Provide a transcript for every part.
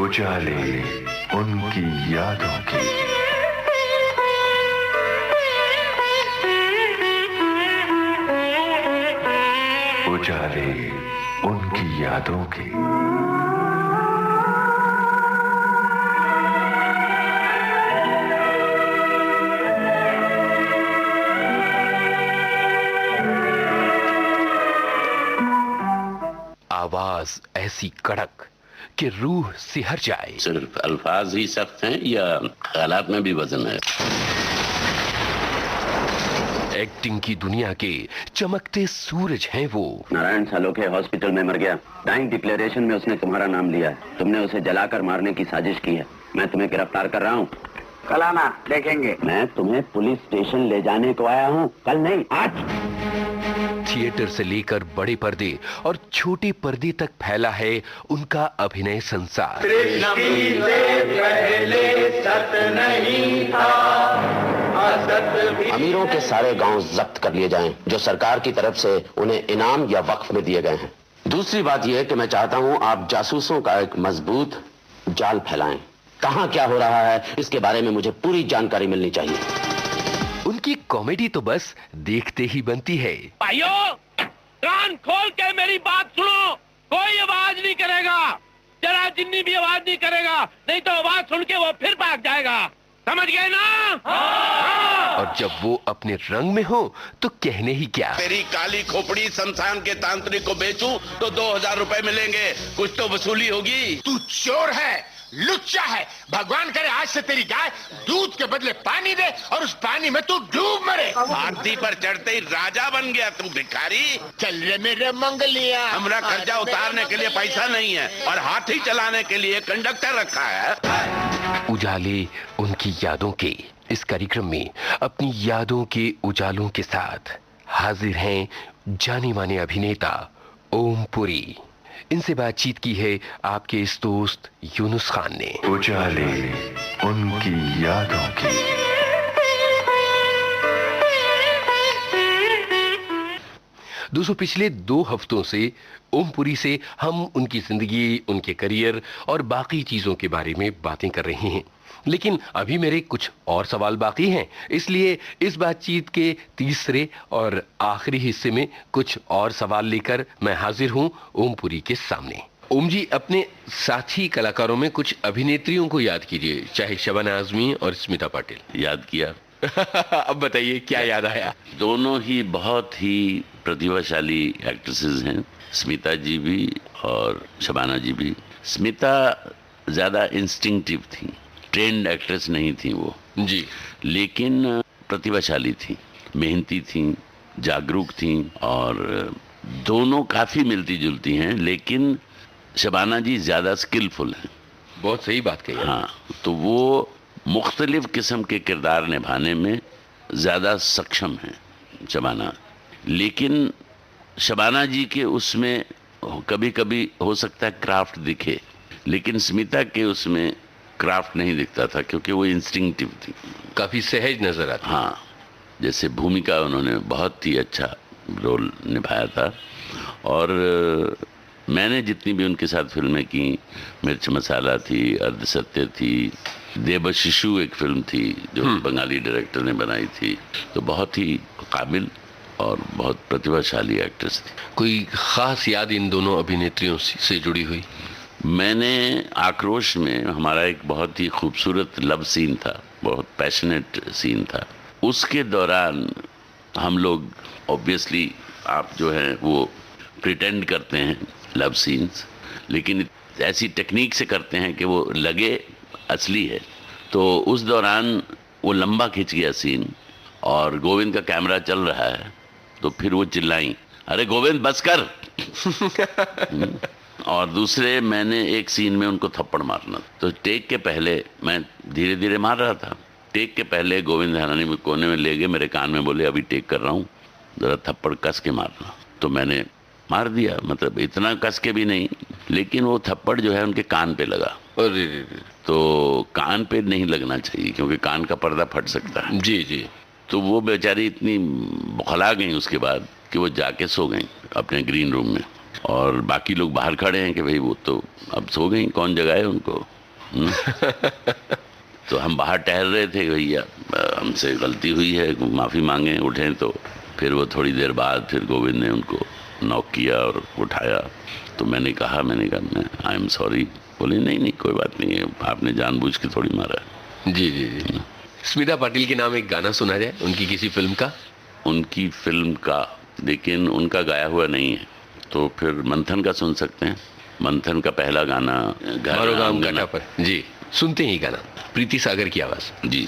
उजाले उनकी यादों की। उजाले उनकी यादों की। आवाज ऐसी कड़क कि रूह सिहर जाए। सिर्फ अल्फाज ही सख्त हैं या हालात में भी वजन है? एक्टिंग की दुनिया के चमकते सूरज हैं वो। नारायण सालोखे हॉस्पिटल में मर गया। डाइंग डिक्लेरेशन में उसने तुम्हारा नाम लिया है। तुमने उसे जलाकर मारने की साजिश की है। मैं तुम्हें गिरफ्तार कर रहा हूँ। कल आना, देखेंगे। मैं तुम्हें पुलिस स्टेशन ले जाने को आया हूँ, कल नहीं, आज। थिएटर से लेकर बड़े पर्दे और छोटे पर्दे तक फैला है उनका अभिनय संसार। सृष्टि से पहले सत नहीं था, असत भी। अमीरों के सारे गांव जब्त कर लिए जाएं, जो सरकार की तरफ से उन्हें इनाम या वक्फ में दिए गए हैं। दूसरी बात यह है कि मैं चाहता हूं आप जासूसों का एक मजबूत जाल फैलाएं। कहां क्या हो रहा है इसके बारे में मुझे पूरी जानकारी मिलनी चाहिए। उनकी कॉमेडी तो बस देखते ही बनती है। भाइयों, कान खोल के मेरी बात सुनो। कोई आवाज नहीं करेगा, जरा जिन्नी भी आवाज नहीं करेगा, नहीं तो आवाज सुन के वो फिर भाग जाएगा। समझ गए ना? हाँ। और जब वो अपने रंग में हो तो कहने ही क्या। तेरी काली खोपड़ी शमशान के तांत्रिक को बेचूं तो 2000 रुपए मिलेंगे। कुछ तो वसूली होगी। तू चोर है, लुच्चा है। भगवान करे आज से तेरी गाय दूध के बदले पानी दे और उस पानी में तू डूब मरे। हाथी पर चढ़ते ही राजा बन गया तू भिखारी। चल रे मेरे मंगलिया। हमरा कर्जा उतारने के लिए पैसा नहीं है और हाथी चलाने के लिए कंडक्टर रखा है। उजाले उनकी यादों के इस कार्यक्रम में अपनी यादों के उजालों के साथ हाजिर हैं जाने माने अभिनेता ओम पुरी। इनसे बातचीत की है आपके इस दोस्त यूनुस खान ने। उजाले उनकी यादों की। दोस्तों, पिछले 2 हफ्तों से ओम पुरी से हम उनकी जिंदगी, उनके करियर और बाकी चीजों के बारे में बातें कर रहे हैं, लेकिन अभी मेरे कुछ और सवाल बाकी हैं। इसलिए इस बातचीत के तीसरे और आखिरी हिस्से में कुछ और सवाल लेकर मैं हाजिर हूं ओम पुरी के सामने। ओम जी, अपने साथी कलाकारों में कुछ अभिनेत्रियों को याद कीजिए, चाहे शबाना आजमी और स्मिता पाटिल। याद किया। अब बताइए क्या याद आया। दोनों ही बहुत ही प्रतिभाशाली एक्ट्रेसेस हैं, स्मिता जी भी और शबाना जी भी। स्मिता ज्यादा इंस्टिंक्टिव थी, ट्रेंड एक्ट्रेस नहीं थी वो जी, लेकिन प्रतिभाशाली थी, मेहनती थी, जागरूक थी और दोनों काफी मिलती जुलती हैं। लेकिन शबाना जी ज्यादा स्किलफुल हैं। बहुत सही बात कही। हाँ, तो वो मुख्तलिफ किस्म के किरदार निभाने में ज्यादा सक्षम हैं शबाना। लेकिन शबाना जी के उसमें कभी कभी हो सकता है क्राफ्ट दिखे, लेकिन स्मिता के उसमें क्राफ्ट नहीं दिखता था क्योंकि वो इंस्टिंक्टिव थी, काफी सहज नजर आती। हाँ, जैसे भूमिका उन्होंने बहुत ही अच्छा रोल निभाया था। और मैंने जितनी भी उनके साथ फिल्में की, मिर्च मसाला थी, अर्धसत्य थी, देवशिशु एक फिल्म थी जो बंगाली डायरेक्टर ने बनाई थी, तो बहुत ही काबिल और बहुत प्रतिभाशाली एक्ट्रेस थी। कोई खास याद इन दोनों अभिनेत्रियों से जुड़ी हुई? मैंने आक्रोश में हमारा एक बहुत ही खूबसूरत लव सीन था, बहुत पैशनेट सीन था। उसके दौरान हम लोग ऑब्वियसली, आप जो है वो प्रिटेंड करते हैं लव सीन्स, लेकिन ऐसी टेक्निक से करते हैं कि वो लगे असली है। तो उस दौरान वो लंबा खिंच गया सीन और गोविंद का कैमरा चल रहा है, तो फिर वो चिल्लाई, अरे गोविंद बस कर। और दूसरे, मैंने एक सीन में उनको थप्पड़ मारना, तो टेक के पहले मैं धीरे धीरे मार रहा था। टेक के पहले गोविंद हरानी में कोने में ले गए, मेरे कान में बोले अभी टेक कर रहा हूँ, जरा थप्पड़ कस के मारना। तो मैंने मार दिया, मतलब इतना कस के भी नहीं, लेकिन वो थप्पड़ जो है उनके कान पे लगा। तो कान पे नहीं लगना चाहिए क्योंकि कान का पर्दा फट सकता है। जी जी। तो वो बेचारी इतनी बौखला गई उसके बाद कि वो जाके सो गई अपने ग्रीन रूम में। और बाकी लोग बाहर खड़े हैं कि भाई वो तो अब सो गई, कौन जगाए उनको। तो हम बाहर टहल रहे थे, भैया हमसे गलती हुई है, माफ़ी मांगे, उठें। तो फिर वो थोड़ी देर बाद फिर गोविंद ने उनको नॉक किया और उठाया। तो मैंने कहा आई एम सॉरी। बोले नहीं कोई बात नहीं है, आपने जानबूझ के थोड़ी मारा। जी जी जी। स्मिता पाटिल के नाम एक गाना सुना जाए उनकी किसी फिल्म का। उनकी फिल्म का, लेकिन उनका गाया हुआ नहीं है, तो फिर मंथन का सुन सकते हैं। मंथन का पहला गाना गाम घाटा पर। जी, सुनते ही गाना, प्रीति सागर की आवाज। जी।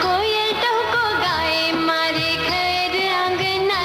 कोयल टहको गाए, मारे घर अंगना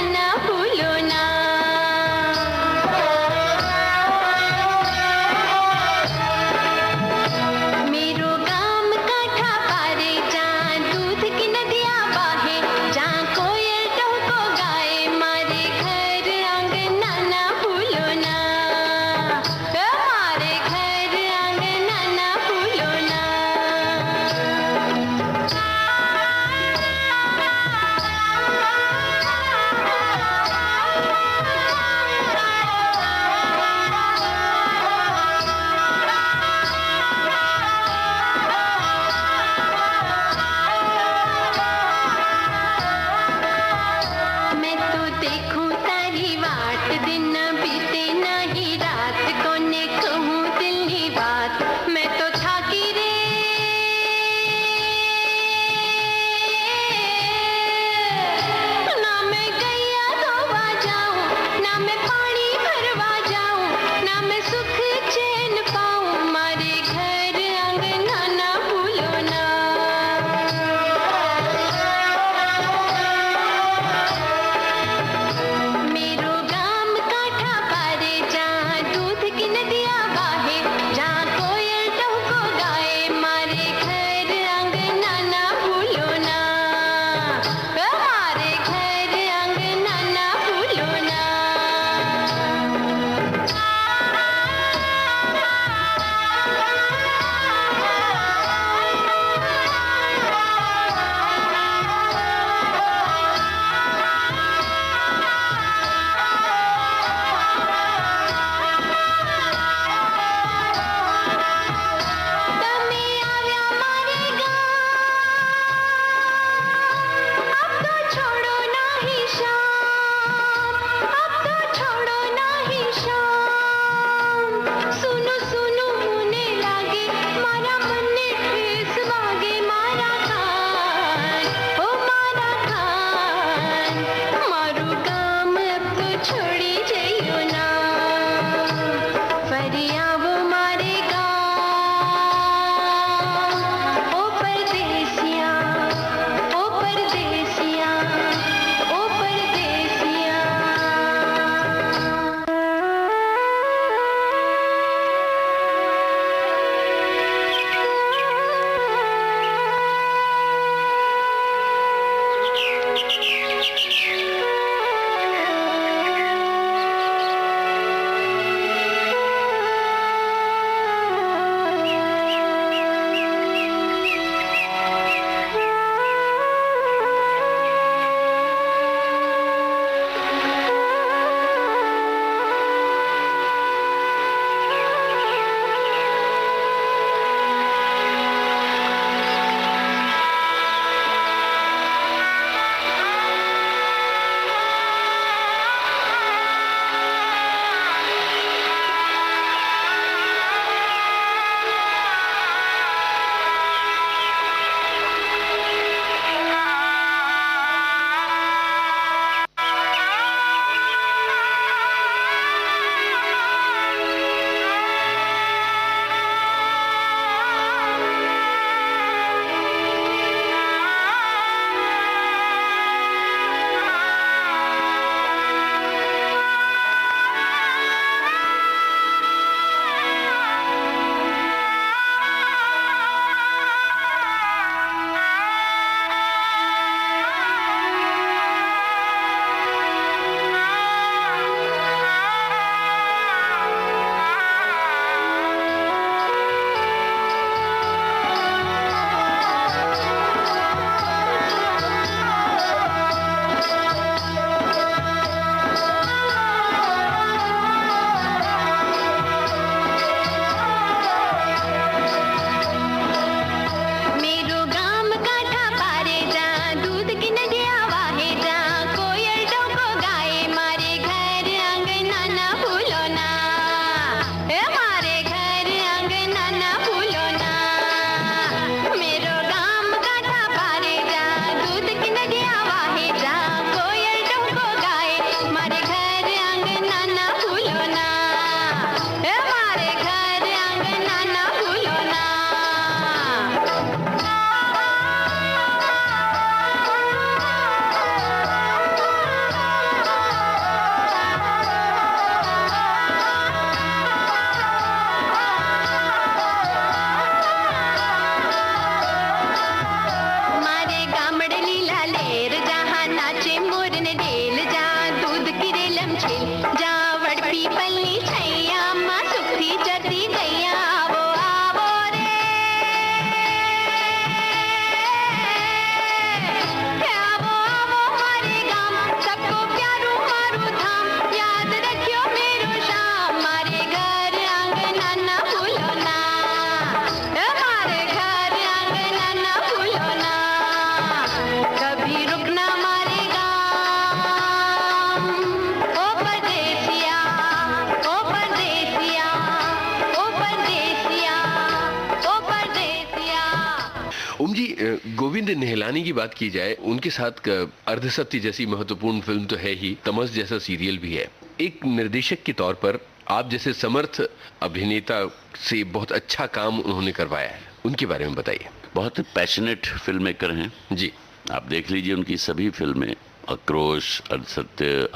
गोविंद निहलानी की बात की जाए, उनके साथ अर्धसत्य जैसी महत्वपूर्ण फिल्म तो है ही, तमस जैसा सीरियल भी है। एक निर्देशक के तौर पर आप जैसे समर्थ अभिनेता से बहुत अच्छा काम उन्होंने करवाया है, उनके बारे में बताइए। बहुत पैशनेट फिल्म मेकर हैं जी। आप देख लीजिए उनकी सभी फिल्में, आक्रोश, अर्धसत्य,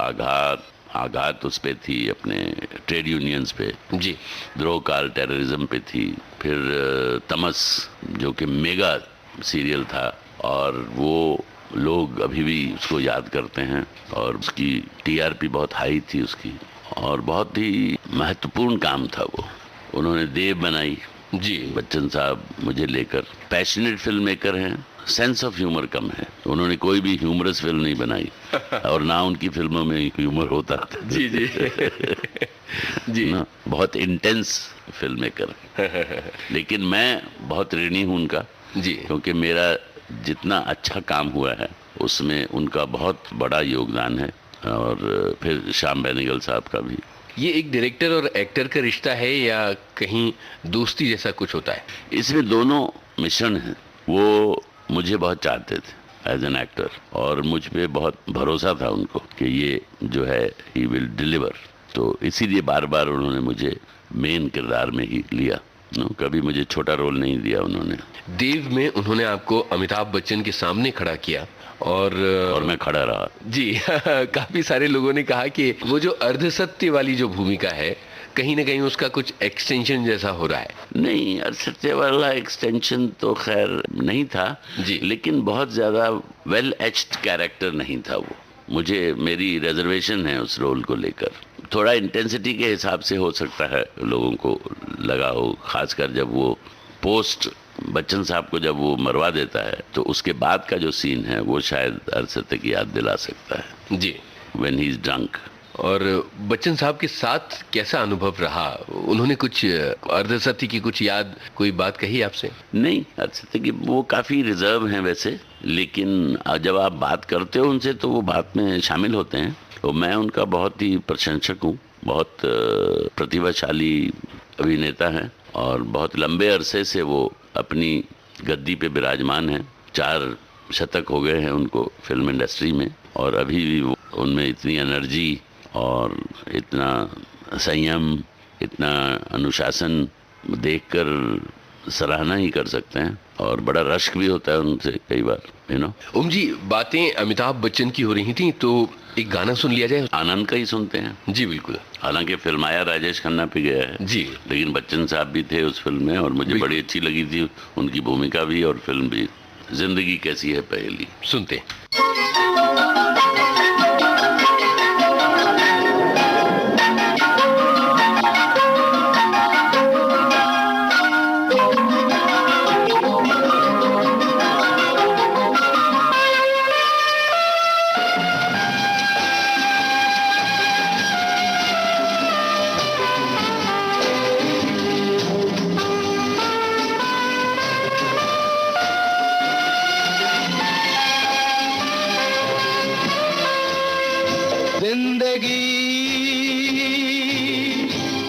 आघात उस पे थी, अपने ट्रेड यूनियंस पे जी, द्रोह काल टेररिज्म पे थी, फिर तमस जो कि मेगा सीरियल था और वो लोग अभी भी उसको याद करते हैं और उसकी टीआरपी बहुत हाई थी उसकी, और बहुत ही महत्वपूर्ण काम था वो। उन्होंने देव बनाई जी, बच्चन साहब मुझे लेकर। पैशनेट फिल्म मेकर हैं, सेंस ऑफ ह्यूमर कम है, उन्होंने कोई भी ह्यूमरस फिल्म नहीं बनाई और ना उनकी फिल्मों में ह्यूमर होता था। जी जी जी ना, बहुत इंटेंस फिल्म मेकर। लेकिन मैं बहुत ऋणी हूँ उनका जी, क्योंकि मेरा जितना अच्छा काम हुआ है उसमें उनका बहुत बड़ा योगदान है, और फिर श्याम बेनेगल साहब का भी। ये एक डायरेक्टर और एक्टर का रिश्ता है या कहीं दोस्ती जैसा कुछ होता है? इसमें दोनों मिश्रण हैं। वो मुझे बहुत चाहते थे एज एन एक्टर और मुझ पे बहुत भरोसा था उनको कि ये जो है ही विल डिलीवर, तो इसीलिए बार बार उन्होंने मुझे मेन किरदार में ही लिया। कभी मुझे छोटा रोल नहीं दिया उन्होंने। देव में उन्होंने आपको अमिताभ बच्चन के सामने खड़ा किया और मैं खड़ा रहा जी। काफी सारे लोगों ने कहा कि वो जो अर्धसत्य वाली जो भूमिका है कहीं ना कहीं उसका कुछ एक्सटेंशन जैसा हो रहा है। नहीं, अर्धसत्य वाला एक्सटेंशन तो खैर नहीं था जी, लेकिन बहुत ज्यादा वेल एच्ड कैरेक्टर नहीं था वो। मुझे मेरी रिजर्वेशन है उस रोल को लेकर। थोड़ा इंटेंसिटी के हिसाब से हो सकता है लोगों को लगा हो, खासकर जब वो पोस्ट बच्चन साहब को जब वो मरवा देता है तो उसके बाद का जो सीन है वो शायद अर्धसत्य की याद दिला सकता है जी, व्हेन ही इज ड्रंक। और बच्चन साहब के साथ कैसा अनुभव रहा? उन्होंने कुछ अर्धसत्य की कुछ याद, कोई बात कही आपसे? नहीं, अर्धसत्य की वो काफ़ी रिजर्व हैं वैसे, लेकिन जब आप बात करते हो उनसे तो वो बात में शामिल होते हैं। तो मैं उनका बहुत ही प्रशंसक हूँ, बहुत प्रतिभाशाली अभिनेता हैं और बहुत लंबे अरसे से वो अपनी गद्दी पे विराजमान हैं। 4 शतक हो गए हैं उनको फिल्म इंडस्ट्री में, और अभी भी उनमें इतनी एनर्जी और इतना संयम, इतना अनुशासन देखकर सराहना ही कर सकते हैं, और बड़ा रश्क भी होता है उनसे कई बार, ओम जी, बातें अमिताभ बच्चन की हो रही थी तो एक गाना सुन लिया जाए। आनंद का ही सुनते हैं। जी बिल्कुल। हालांकि फिल्माया राजेश खन्ना पे गया है जी, लेकिन बच्चन साहब भी थे उस फिल्म में और मुझे बड़ी अच्छी लगी थी उनकी भूमिका भी और फिल्म भी। जिंदगी कैसी है पहेली सुनते हैं।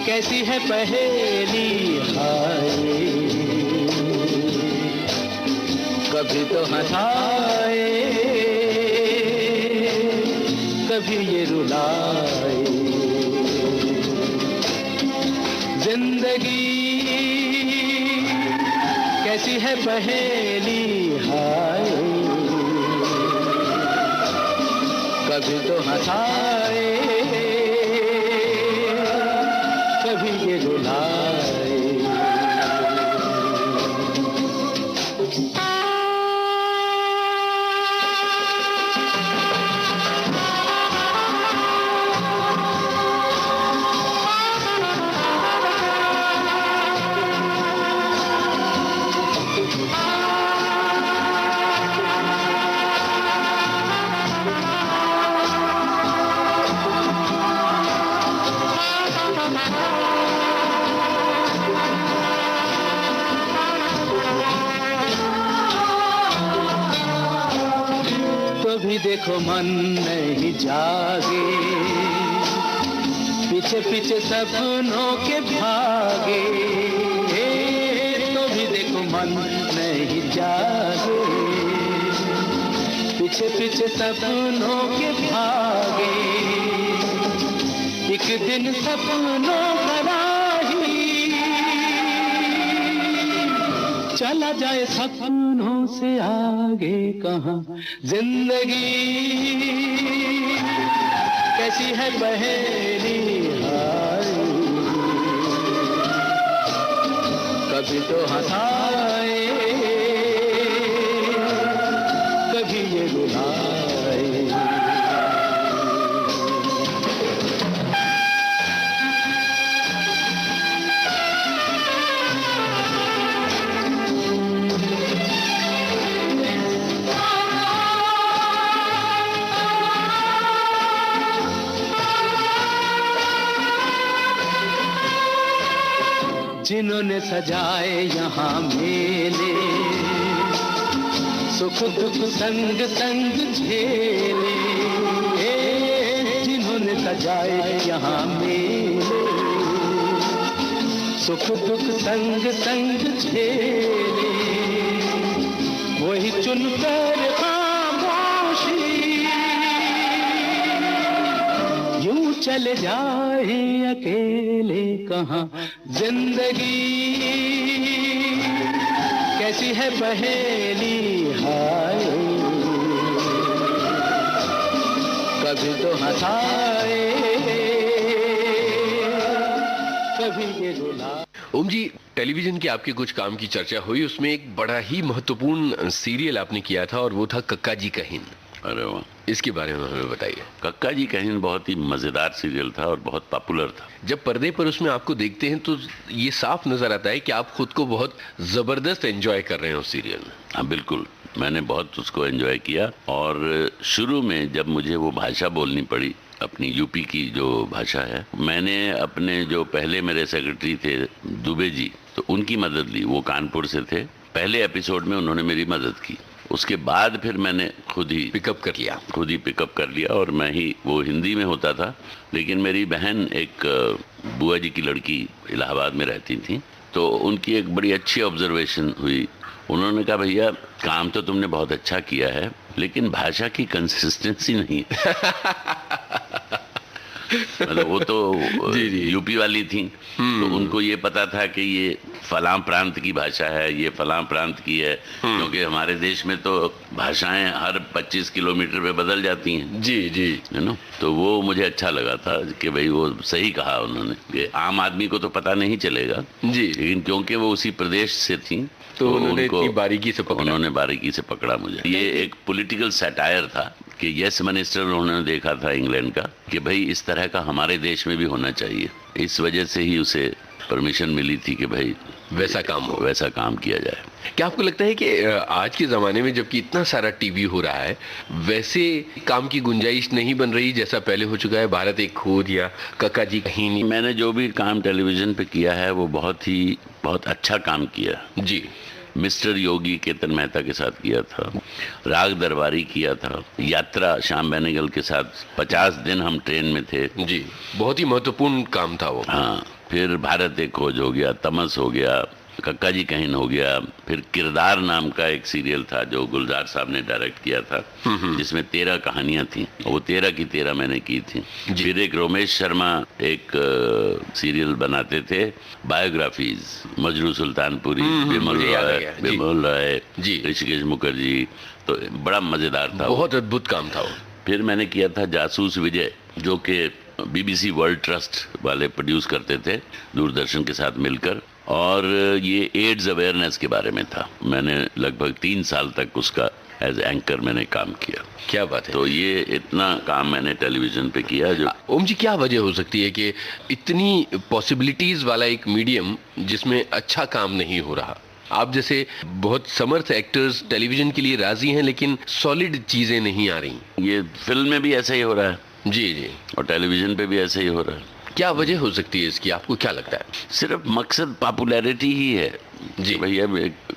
कैसी है पहेली हाय, कभी तो हंसाए कभी ये रुलाए। जिंदगी कैसी है पहेली हाय, कभी तो हंसाए कभी ये रुलाए। कभी देखो मन नहीं जागे, पीछे पीछे सपनों के भागे। तो भी देखो मन नहीं जागे, पीछे पीछे सपनों के भागे, एक दिन सपनों का राही चला जाए सपनों से आगे कहाँ। जिंदगी कैसी है पहेली हाय, कभी तो हंसाए कभी ये रुलाए। जिन्होंने सजाए यहाँ मेले, सुख दुख संग संग झेले, जिन्होंने सजाए यहाँ मेले, सुख दुख संग संग झेले, वही चुनकर खामोशी यूं चले जाए अकेले कहाँ। जिंदगी कैसी है पहेली हाय, कभी तो हंसाए कभी ये रुलाए। ओम जी, टेलीविजन के आपके कुछ काम की चर्चा हुई, उसमें एक बड़ा ही महत्वपूर्ण सीरियल आपने किया था और वो था कक्का जी का हिंद। अरे वाह, इसके बारे में हमें बताइए। कक्का जी का हिंद बहुत ही मजेदार सीरियल था और बहुत पॉपुलर था। जब पर्दे पर उसमें आपको देखते हैं तो ये साफ नजर आता है कि आप खुद को बहुत जबरदस्त एंजॉय कर रहे हैं उस सीरियल में। हाँ बिल्कुल, मैंने बहुत उसको एंजॉय किया। और शुरू में जब मुझे वो भाषा बोलनी पड़ी, अपनी यूपी की जो भाषा है, मैंने अपने जो पहले मेरे सेक्रेटरी थे दुबे जी, तो उनकी मदद ली। वो कानपुर से थे। पहले एपिसोड में उन्होंने मेरी मदद की। उसके बाद फिर मैंने खुद ही पिकअप कर लिया और मैं ही, वो हिंदी में होता था, लेकिन मेरी बहन एक बुआ जी की लड़की इलाहाबाद में रहती थी, तो उनकी एक बड़ी अच्छी ऑब्जर्वेशन हुई। उन्होंने कहा भैया काम तो तुमने बहुत अच्छा किया है, लेकिन भाषा की कंसिस्टेंसी नहीं है। मतलब वो तो यूपी वाली थी, तो उनको ये पता था कि ये फलां प्रांत की भाषा है, ये फलां प्रांत की है, क्योंकि हमारे देश में तो भाषाएं हर 25 किलोमीटर पे बदल जाती हैं। जी जी, है ना। तो वो मुझे अच्छा लगा था कि भाई वो सही कहा उन्होंने कि आम आदमी को तो पता नहीं चलेगा जी, लेकिन क्योंकि वो उसी प्रदेश से थी तो उन्होंने बारीकी से पकड़ा मुझे। ये एक पॉलिटिकल सैटायर था कि यस मिनिस्टर उन्होंने देखा था इंग्लैंड का कि भाई इस तरह का हमारे देश में भी होना चाहिए। इस वजह से ही उसे परमिशन मिली थी कि भाई वैसा काम किया जाए। क्या आपको लगता है कि आज के ज़माने में जबकि इतना सारा टीवी हो रहा है, वैसे काम की गुंजाइश नहीं बन रही जैसा पहले हो चुका है? भारत एक खोज या कक्का जी कहीं। मैंने जो भी काम टेलीविज़न पे किया है वो बहुत अच्छा काम किया जी। मिस्टर योगी केतन मेहता के साथ किया था, राग दरबारी किया था, यात्रा श्याम बेनेगल के साथ 50 दिन हम ट्रेन में थे जी, बहुत ही महत्वपूर्ण काम था वो। हाँ, फिर भारत एक खोज हो गया, तमस हो गया, कक्का जी कहीन हो गया, फिर किरदार नाम का एक सीरियल था जो गुलजार साहब ने डायरेक्ट किया था, जिसमें 13 कहानियां थी, वो 13 की 13 मैंने की थी। फिर एक रोमेश शर्मा एक सीरियल बनाते थे, बायोग्राफीज, मजरू सुल्तानपुरी, बिमल राय, ऋषिकेश मुखर्जी, तो बड़ा मजेदार था, बहुत अद्भुत काम था वो। फिर मैंने किया था जासूस विजय, जो कि BBC वर्ल्ड ट्रस्ट वाले प्रोड्यूस करते थे दूरदर्शन के साथ मिलकर, और ये एड्स अवेयरनेस के बारे में था। मैंने लगभग 3 साल तक उसका एज एंकर मैंने काम किया। क्या बात है। तो ये इतना काम मैंने टेलीविजन पे किया। जो ओम जी, क्या वजह हो सकती है कि इतनी पॉसिबिलिटीज वाला एक मीडियम जिसमें अच्छा काम नहीं हो रहा? आप जैसे बहुत समर्थ एक्टर्स टेलीविजन के लिए राजी हैं, लेकिन सॉलिड चीजें नहीं आ रही। ये फिल्म में भी ऐसा ही हो रहा है जी जी, और टेलीविजन पे भी ऐसा ही हो रहा है। क्या वजह हो सकती है इसकी, आपको क्या लगता है? सिर्फ मकसद पॉपुलैरिटी ही है जी। भैया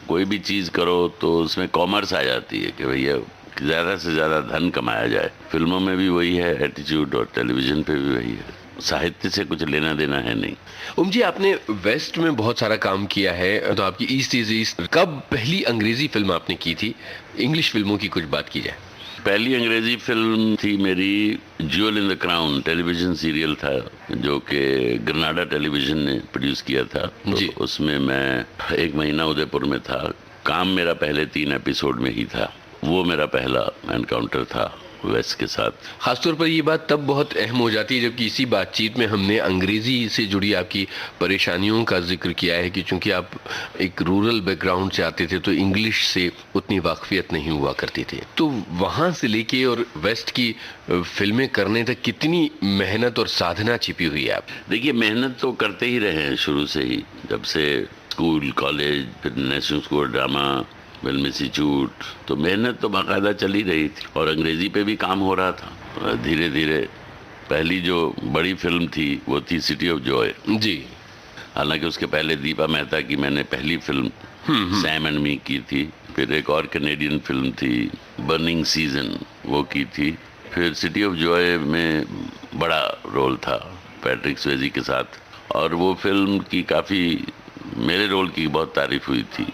कोई भी चीज़ करो तो उसमें कॉमर्स आ जाती है कि भैया ज़्यादा से ज़्यादा धन कमाया जाए। फिल्मों में भी वही है एटीट्यूड और टेलीविज़न पे भी वही है। साहित्य से कुछ लेना देना है नहीं। ओम जी, आपने वेस्ट में बहुत सारा काम किया है, तो आपकी ईस्ट इज ईस्ट। कब पहली अंग्रेजी फिल्म आपने की थी? इंग्लिश फिल्मों की कुछ बात की जाए। पहली अंग्रेजी फिल्म थी मेरी jewel in the crown, television serial था जो कि ग्रनाडा टेलीविजन ने प्रोड्यूस किया था। तो उसमें मैं 1 महीना उदयपुर में था। काम मेरा पहले 3 एपिसोड में ही था। वो मेरा पहला एनकाउंटर था वेस्ट के साथ। खासतौर पर ये बात तब बहुत अहम हो जाती है जब किसी बातचीत में हमने अंग्रेजी से जुड़ी आपकी परेशानियों का जिक्र किया है कि चूंकि आप एक रूरल बैकग्राउंड से आते थे तो इंग्लिश से उतनी वाकफियत नहीं हुआ करती थी। तो वहाँ से लेके और वेस्ट की फिल्में करने तक कितनी मेहनत और साधना छिपी हुई है आप? देखिए, मेहनत तो करते ही रहे हैं शुरू से ही, जब से स्कूल, कॉलेज, फिर national school drama, film institute, तो मेहनत तो बाकायदा चली रही थी और अंग्रेजी पे भी काम हो रहा था धीरे धीरे। पहली जो बड़ी फिल्म थी वो थी सिटी ऑफ जॉय जी। हालांकि उसके पहले दीपा मेहता की मैंने पहली फिल्म सैम एंड मी की थी। फिर एक और कैनेडियन फिल्म थी बर्निंग सीजन, वो की थी। फिर सिटी ऑफ जॉय में बड़ा रोल था पैट्रिक स्वेजी के साथ और वो फिल्म की काफ़ी, मेरे रोल की बहुत तारीफ हुई थी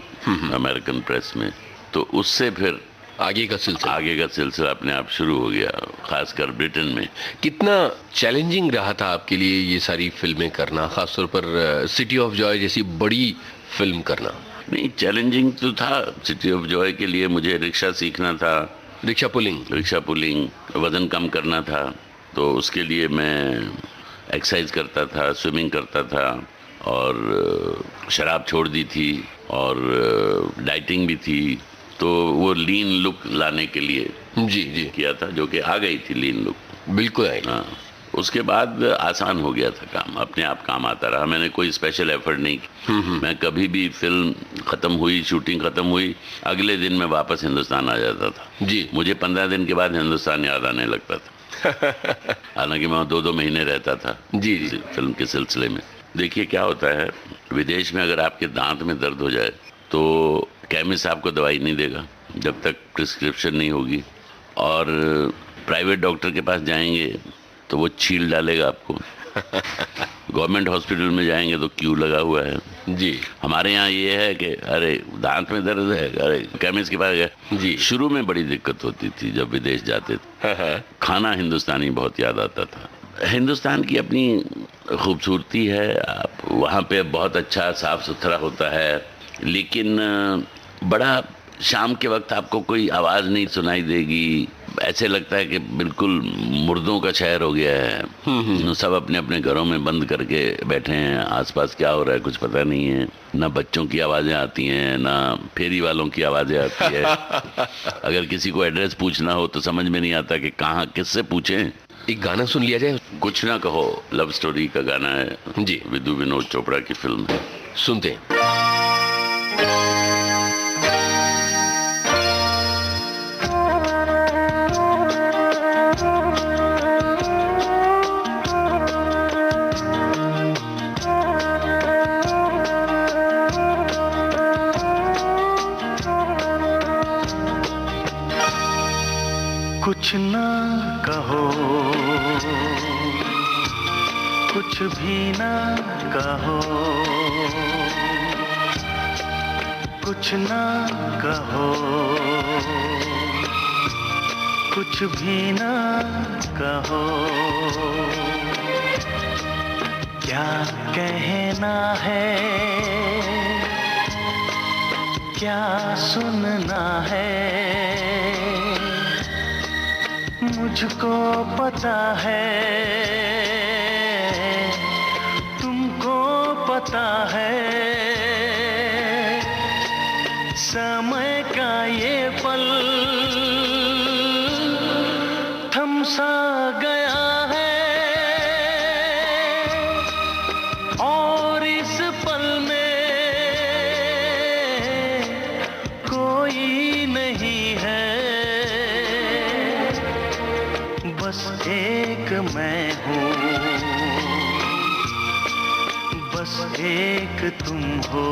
अमेरिकन प्रेस में। तो उससे फिर आगे का सिलसिला अपने आप शुरू हो गया, खासकर ब्रिटेन में। कितना चैलेंजिंग रहा था आपके लिए ये सारी फिल्में करना, खासतौर पर सिटी ऑफ जॉय जैसी बड़ी फिल्म करना? नहीं, चैलेंजिंग तो था। सिटी ऑफ जॉय के लिए मुझे रिक्शा सीखना था, रिक्शा पुलिंग, वजन कम करना था। तो उसके लिए मैं एक्सरसाइज करता था, स्विमिंग करता था और शराब छोड़ दी थी और डाइटिंग भी थी। तो वो लीन लुक लाने के लिए जी किया था, जो कि आ गई थी लीन लुक, बिल्कुल आई। हाँ, उसके बाद आसान हो गया था काम, अपने आप काम आता रहा। मैंने कोई स्पेशल एफर्ट नहीं की। मैं कभी भी फिल्म खत्म हुई, शूटिंग खत्म हुई, अगले दिन मैं वापस हिंदुस्तान आ जाता था जी। मुझे 15 दिन के बाद हिंदुस्तान याद आने लगता था हालांकि मैं 2-2 महीने रहता था जी फिल्म के सिलसिले में। देखिए क्या होता है, विदेश में अगर आपके दांत में दर्द हो जाए तो केमिस्ट आपको दवाई नहीं देगा जब तक प्रिस्क्रिप्शन नहीं होगी, और प्राइवेट डॉक्टर के पास जाएंगे तो वो छील डालेगा आपको गवर्नमेंट हॉस्पिटल में जाएंगे तो क्यू लगा हुआ है जी। हमारे यहाँ ये है कि अरे दांत में दर्द है, अरे केमिस्ट के पास गए जी। शुरू में बड़ी दिक्कत होती थी जब विदेश जाते थे। खाना हिंदुस्तानी बहुत याद आता था। हिंदुस्तान की अपनी खूबसूरती है, आप वहाँ पे बहुत अच्छा साफ सुथरा होता है, लेकिन बड़ा शाम के वक्त आपको कोई आवाज़ नहीं सुनाई देगी। ऐसे लगता है कि बिल्कुल मुर्दों का शहर हो गया है। सब अपने अपने घरों में बंद करके बैठे हैं, आसपास क्या हो रहा है कुछ पता नहीं है। ना बच्चों की आवाज़ें आती हैं, ना फेरी वालों की आवाज़ें आती है। अगर किसी को एड्रेस पूछना हो तो समझ में नहीं आता कि कहाँ किससे पूछें। एक गाना सुन लिया जाए, कुछ ना कहो, लव स्टोरी का गाना है जी, विदु विनोद चोपड़ा की फिल्म है, सुनते हैं। कुछ ना कहो, कुछ भी ना कहो, कुछ ना कहो, कुछ भी ना कहो। क्या कहना है, क्या सुनना है, मुझको पता है, तुमको पता है। समय का ये पल थम सा गया है और इस पल में कोई नहीं है, बस एक मैं हूँ, बस एक तुम हो।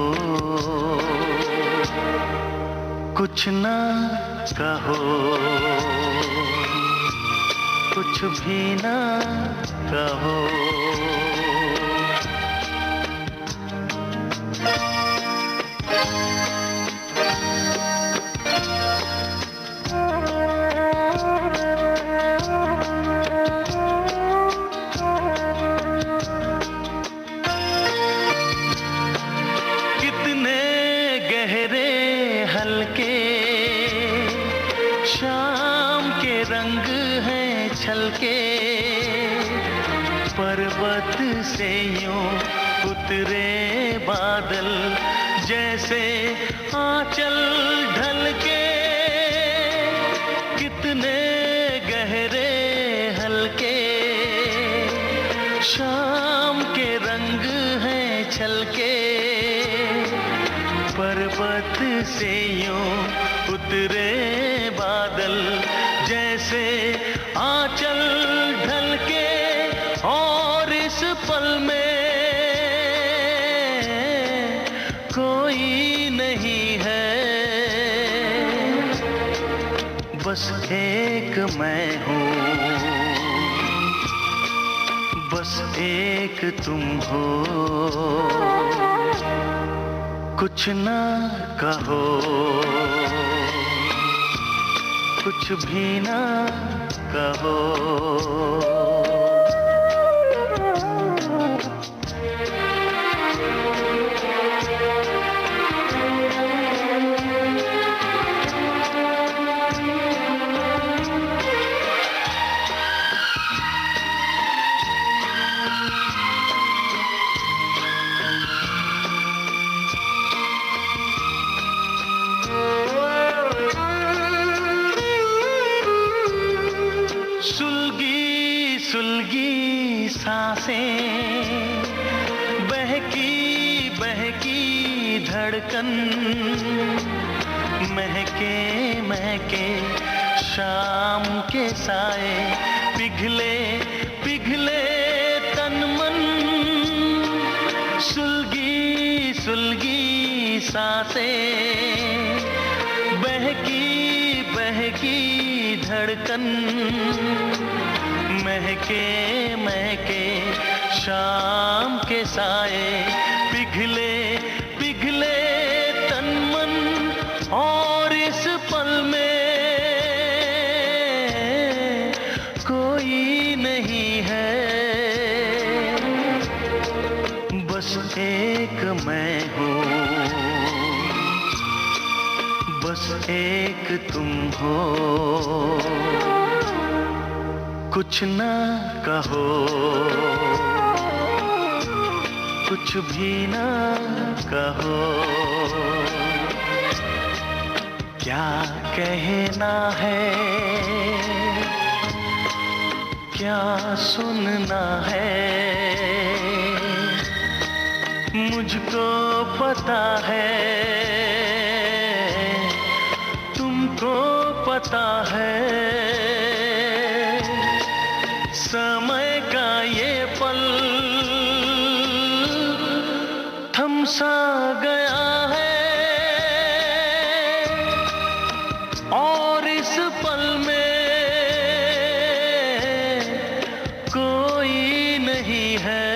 कुछ ना कहो, कुछ भी ना कहो। शाम के रंग हैं छलके, पर्वत से यूं उतरे बादल, जैसे आंचल ढलके, कितने गहरे हल्के। शाम के रंग हैं छलके, पर्वत से यूं उतरे बादल, जैसे आंचल ढलके। और इस पल में कोई नहीं है, बस एक मैं हूँ, बस एक तुम हो। कुछ ना कहो, कुछ भी ना कहो। सुलगी सुलगी सांसें, बहकी बहकी धड़कन, महके महके शाम के साए, पिघले पिघले तन मन। सुलगी सुलगी सांसें, बहकी बहकी धड़कन, महके महके शाम के साए, पिघले पिघले तन मन। और इस पल में कोई नहीं है, बस एक मैं हूँ, बस एक तुम हो। कुछ ना कहो, कुछ भी ना कहो। क्या कहना है, क्या सुनना है, मुझको पता है, तुमको पता है। समय का ये पल थम सा गया है, और इस पल में कोई नहीं है,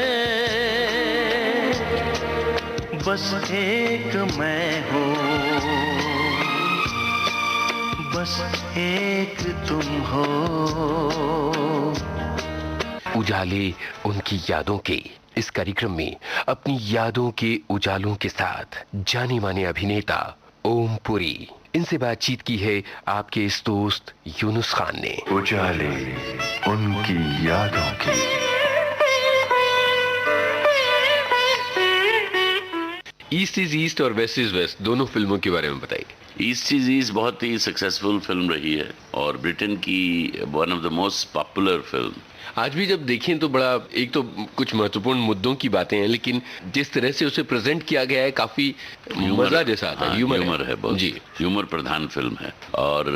बस एक मैं हूँ, बस एक तुम हो। उजाले उनकी यादों के इस कार्यक्रम में अपनी यादों के उजालों के साथ जाने माने अभिनेता ओम पुरी, इनसे बातचीत की है आपके इस दोस्त यूनुस खान ने। उजाले उनकी यादों की। ईस्ट इज ईस्ट और वेस्ट इज वेस्ट दोनों फिल्मों के बारे में बताइए। ईस्ट इज ईस्ट बहुत ही सक्सेसफुल फिल्म रही है और ब्रिटेन की one of the most popular film. आज भी जब देखें तो बड़ा, एक तो कुछ महत्वपूर्ण मुद्दों की बातें हैं, लेकिन जिस तरह से उसे प्रेजेंट किया गया है काफी मजा जैसा आता है। ह्यूमर है बहुत जी, ह्यूमर प्रधान फिल्म है। और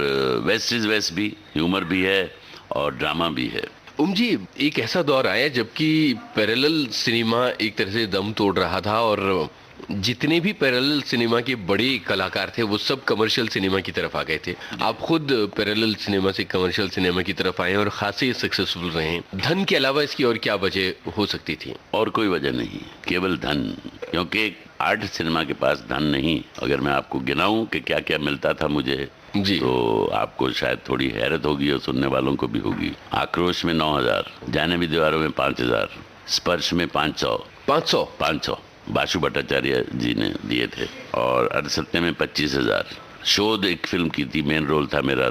वेस्ट इज वेस्ट भी ह्यूमर भी है और ड्रामा भी है। जी, एक ऐसा दौर आया जबकि पैरेलल सिनेमा एक तरह से दम तोड़ रहा था और जितने भी पैरेलल सिनेमा के बड़े कलाकार थे वो सब कमर्शियल सिनेमा की तरफ आ गए थे। आप खुद पैरेलल सिनेमा से कमर्शियल सिनेमा की तरफ आए और खासे सक्सेसफुल रहे हैं। धन के अलावा इसकी और क्या वजह हो सकती थी? और कोई वजह नहीं, केवल धन। क्योंकि आर्ट सिनेमा के पास धन नहीं। अगर मैं आपको गिनाऊं कि क्या क्या मिलता था मुझे जी, तो आपको शायद थोड़ी हैरत होगी और सुनने वालों को भी होगी। आक्रोश में 9,000, जाने भी दीवारों में 5,000, स्पर्श में 500 बासु भट्टाचार्य जी ने दिए थे, और अड़सत्य में 25,000, शोध एक फिल्म की थी, मेन रोल था मेरा,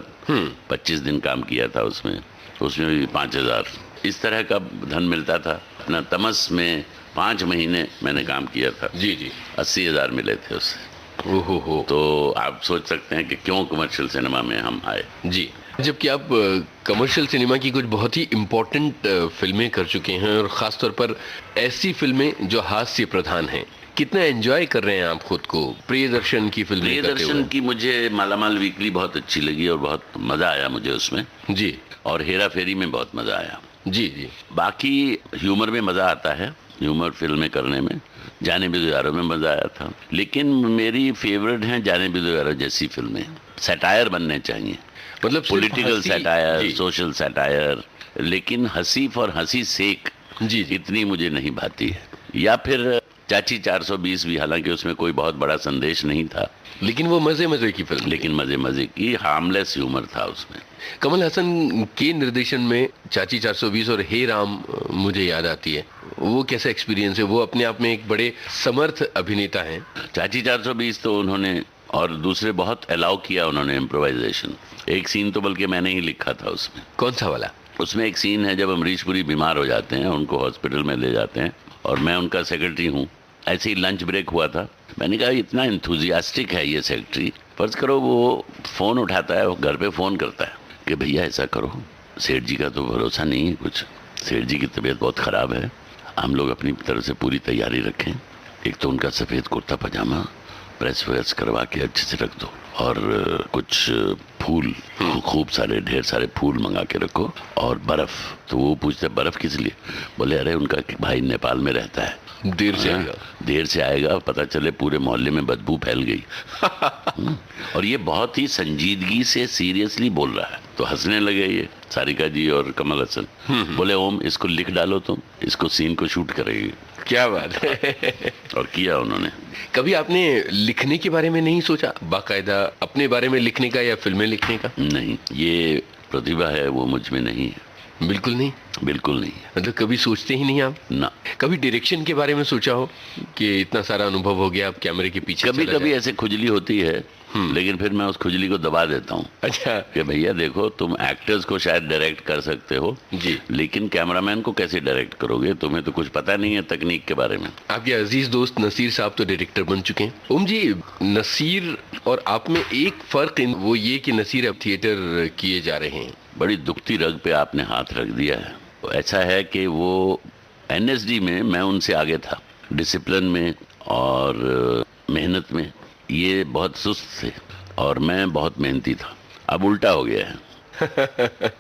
25 दिन काम किया था उसमें भी 5,000 इस तरह का धन मिलता था। अपना तमस में 5 महीने मैंने काम किया था जी जी, 80,000 मिले थे उससे। ओहो। तो आप सोच सकते हैं कि क्यों कमर्शियल सिनेमा में हम आए। जी, जबकि आप कमर्शियल सिनेमा की कुछ बहुत ही इम्पोर्टेंट फिल्में कर चुके हैं, और ख़ास तौर पर ऐसी फिल्में जो हास्य प्रधान हैं, कितना एंजॉय कर रहे हैं आप खुद को प्रियदर्शन की फिल्में करते हुए? प्रियदर्शन की मुझे मालामाल वीकली बहुत अच्छी लगी और बहुत मज़ा आया मुझे उसमें जी, और हेरा फेरी में बहुत मज़ा आया। जी जी, बाकी ह्यूमर में मज़ा आता है, ह्यूमर फिल्में करने में, जाने भी दो यारों में मज़ा आया था। लेकिन मेरी फेवरेट हैं जाने भी दो यारों जैसी फिल्में, सैटायर बनने चाहिए, मतलब पॉलिटिकल सैटायर, सोशल सैटायर, लेकिन हंसी फॉर हंसी सेक जी जी, इतनी मुझे नहीं भाती है। या फिर चाची 420 भी, हालांकि उसमें कोई बहुत बड़ा संदेश नहीं था, लेकिन वो मजे मजे की फिल्म, लेकिन मजे मजे की हार्मलेस ह्यूमर था उसमें। कमल हसन के निर्देशन में चाची 420 और हे राम मुझे याद आती है। वो कैसा एक्सपीरियंस है? वो अपने आप में एक बड़े समर्थ अभिनेता हैं। चाची 420 तो उन्होंने, और दूसरे बहुत अलाउ किया उन्होंने इम्प्रोवाइजेशन। एक सीन तो बल्कि मैंने ही लिखा था उसमें। कौन सा वाला? उसमें एक सीन है जब अमरीश पुरी बीमार हो जाते हैं, उनको हॉस्पिटल में ले जाते हैं और मैं उनका सेक्रेटरी हूँ। ऐसे ही लंच ब्रेक हुआ था, मैंने कहा इतना इंथुजियास्टिक है ये सेक्रेटरी, फर्ज करो वो फ़ोन उठाता है, वो घर पे फ़ोन करता है कि भैया ऐसा करो, सेठ जी का तो भरोसा नहीं है कुछ, सेठ जी की तबीयत बहुत ख़राब है, हम लोग अपनी तरफ से पूरी तैयारी रखें। एक तो उनका सफ़ेद कुर्ता पजामा प्रेस वेस करवा के अच्छे से रख दो, और कुछ फूल, खूब सारे ढेर सारे फूल मंगा के रखो, और बर्फ़। तो वो पूछते बर्फ़ किस लिए? बोले अरे उनका भाई नेपाल में रहता है, देर से आएगा, पता चले पूरे मोहल्ले में बदबू फैल गई। और ये बहुत ही संजीदगी से सीरियसली बोल रहा है। तो हंसने लगे ये सारिका जी और कमल हसन। बोले ओम इसको लिख डालो, तुम इसको सीन को शूट करेगी। क्या बात है। और किया उन्होंने। कभी आपने लिखने के बारे में नहीं सोचा, बाकायदा अपने बारे में लिखने का या फिल्में लिखने का? नहीं, ये प्रतिभा है वो मुझ में नहीं है। बिल्कुल नहीं? बिल्कुल नहीं। मतलब कभी सोचते ही नहीं आप? ना। कभी डायरेक्शन के बारे में सोचा हो कि इतना सारा अनुभव हो गया, आप कैमरे के पीछे? कभी कभी ऐसे खुजली होती है, लेकिन फिर मैं उस खुजली को दबा देता हूँ। अच्छा। कि भैया देखो, तुम एक्टर्स को शायद डायरेक्ट कर सकते हो जी, लेकिन कैमरामैन को कैसे डायरेक्ट करोगे? तुम्हें तो कुछ पता नहीं है तकनीक के बारे में। आपके अजीज दोस्त नसीर साहब तो डायरेक्टर बन चुके हैं। ओम जी, नसीर और आप में एक फर्क वो ये कि नसीर अब थिएटर किए जा रहे हैं। बड़ी दुखती रग पे आपने हाथ रख दिया है। ऐसा है कि वो NSD में मैं उनसे आगे था, डिसिप्लिन में और मेहनत में। ये बहुत सुस्त थे और मैं बहुत मेहनती था। अब उल्टा हो गया है।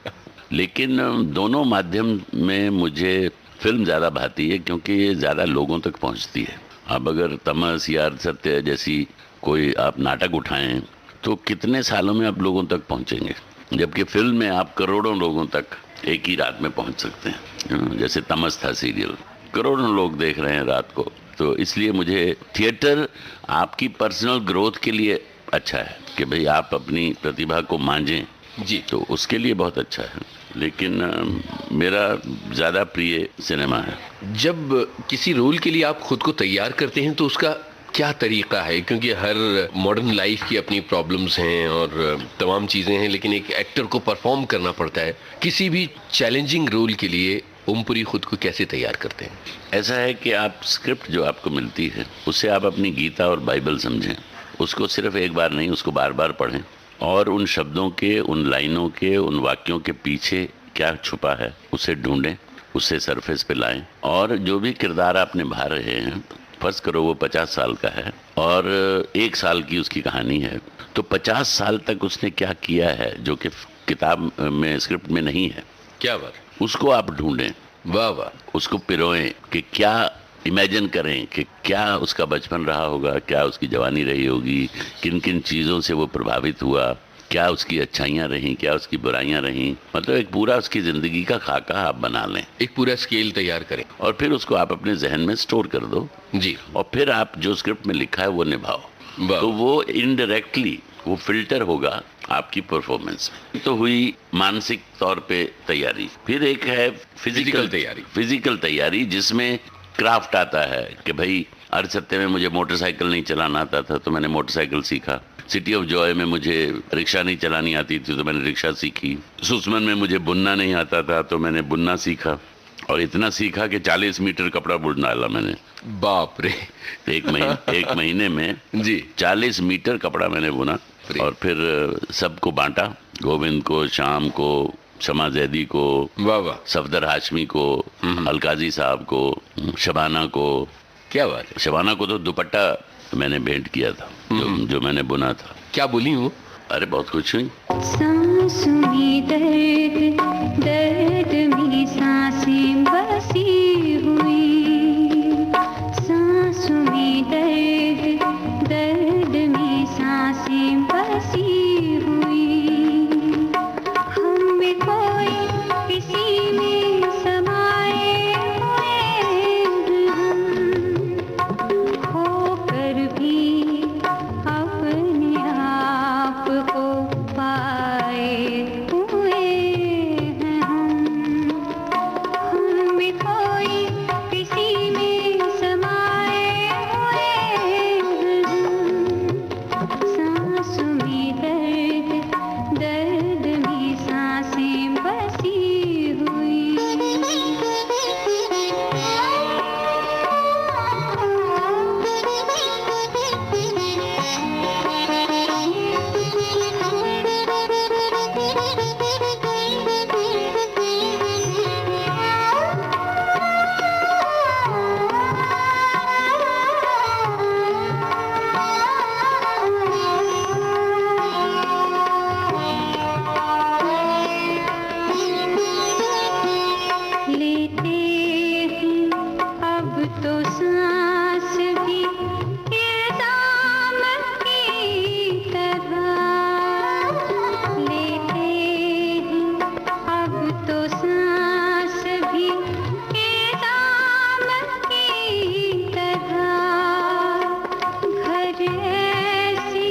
लेकिन दोनों माध्यम में मुझे फिल्म ज़्यादा भाती है, क्योंकि ये ज़्यादा लोगों तक पहुंचती है। अब अगर तमस या सत्य जैसी कोई आप नाटक उठाएं तो कितने सालों में आप लोगों तक पहुंचेंगे, जबकि फिल्म में आप करोड़ों लोगों तक एक ही रात में पहुंच सकते हैं। जैसे तमस था सीरियल, करोड़ों लोग देख रहे हैं रात को। तो इसलिए मुझे थिएटर आपकी पर्सनल ग्रोथ के लिए अच्छा है कि भाई आप अपनी प्रतिभा को मांझें जी, तो उसके लिए बहुत अच्छा है। लेकिन मेरा ज़्यादा प्रिय सिनेमा है। जब किसी रोल के लिए आप खुद को तैयार करते हैं तो उसका क्या तरीका है? क्योंकि हर मॉडर्न लाइफ की अपनी प्रॉब्लम्स हैं और तमाम चीज़ें हैं, लेकिन एक एक्टर को परफॉर्म करना पड़ता है। किसी भी चैलेंजिंग रोल के लिए ओम पुरी खुद को कैसे तैयार करते हैं? ऐसा है कि आप स्क्रिप्ट जो आपको मिलती है उससे आप अपनी गीता और बाइबल समझें। उसको सिर्फ एक बार नहीं, उसको बार बार पढ़ें, और उन शब्दों के, उन लाइनों के, उन वाक्यों के पीछे क्या छुपा है उसे ढूंढें, उसे सरफेस पे लाएं। और जो भी किरदार आप निभा रहे हैं, फर्ज करो वो 50 साल का है और 1 साल की उसकी कहानी है, तो 50 साल तक उसने क्या किया है जो कि किताब में, स्क्रिप्ट में नहीं है। क्या बात? उसको आप ढूंढें, वाह वाह, उसको पिरोएं कि क्या इमेजिन करें कि क्या उसका बचपन रहा होगा, क्या उसकी जवानी रही होगी, किन किन चीज़ों से वो प्रभावित हुआ, क्या उसकी अच्छाइयाँ रहीं, क्या उसकी बुराइयाँ रहीं। मतलब एक पूरा उसकी ज़िंदगी का खाका आप बना लें, एक पूरा स्केल तैयार करें, और फिर उसको आप अपने जहन में स्टोर कर दो जी, और फिर आप जो स्क्रिप्ट में लिखा है वो निभाओ। तो वो इनडायरेक्टली वो फिल्टर होगा आपकी परफॉर्मेंस में। तो हुई मानसिक तौर पे तैयारी। फिर एक है फिजिकल तैयारी जिसमें क्राफ्ट आता है कि भाई अरसत्ते में मुझे मोटरसाइकिल नहीं चलाना आता था तो मैंने मोटरसाइकिल सीखा। सिटी ऑफ जॉय में मुझे रिक्शा नहीं चलानी आती थी तो मैंने रिक्शा सीखी। सुसमन में मुझे बुनना नहीं आता था तो मैंने बुनना सीखा, और इतना सीखा कि 40 मीटर कपड़ा बुन डाला मैंने। बाप रे। एक महीने में जी 40 मीटर कपड़ा मैंने बुना, और फिर सबको बांटा, गोविंद को, शाम को, शमा जैदी को, वाह वाह, सफदर हाशमी को, अलकाजी साहब को, शबाना को। क्या बात है। शबाना को तो दुपट्टा मैंने भेंट किया था जो मैंने बुना था। क्या बोली हूँ? अरे बहुत खुश हुई। सांसों में दर्द, दर्द में सांसें बसी हुई, सांसों में दर्द, दर्द में सांसें बसी हुई, हम में कोई किसी में समाए हुए होकर भी अपने आप को पाए हुए हैं हम में कोई किसी में समाए हुए हैं, सांसों में दर्द, दर्द में सांसें बसी हुई। लेते हैं अब तो सांस भी इल्जाम की तरह, लेते हैं अब तो सांस भी इल्जाम की तरह, घर ऐसी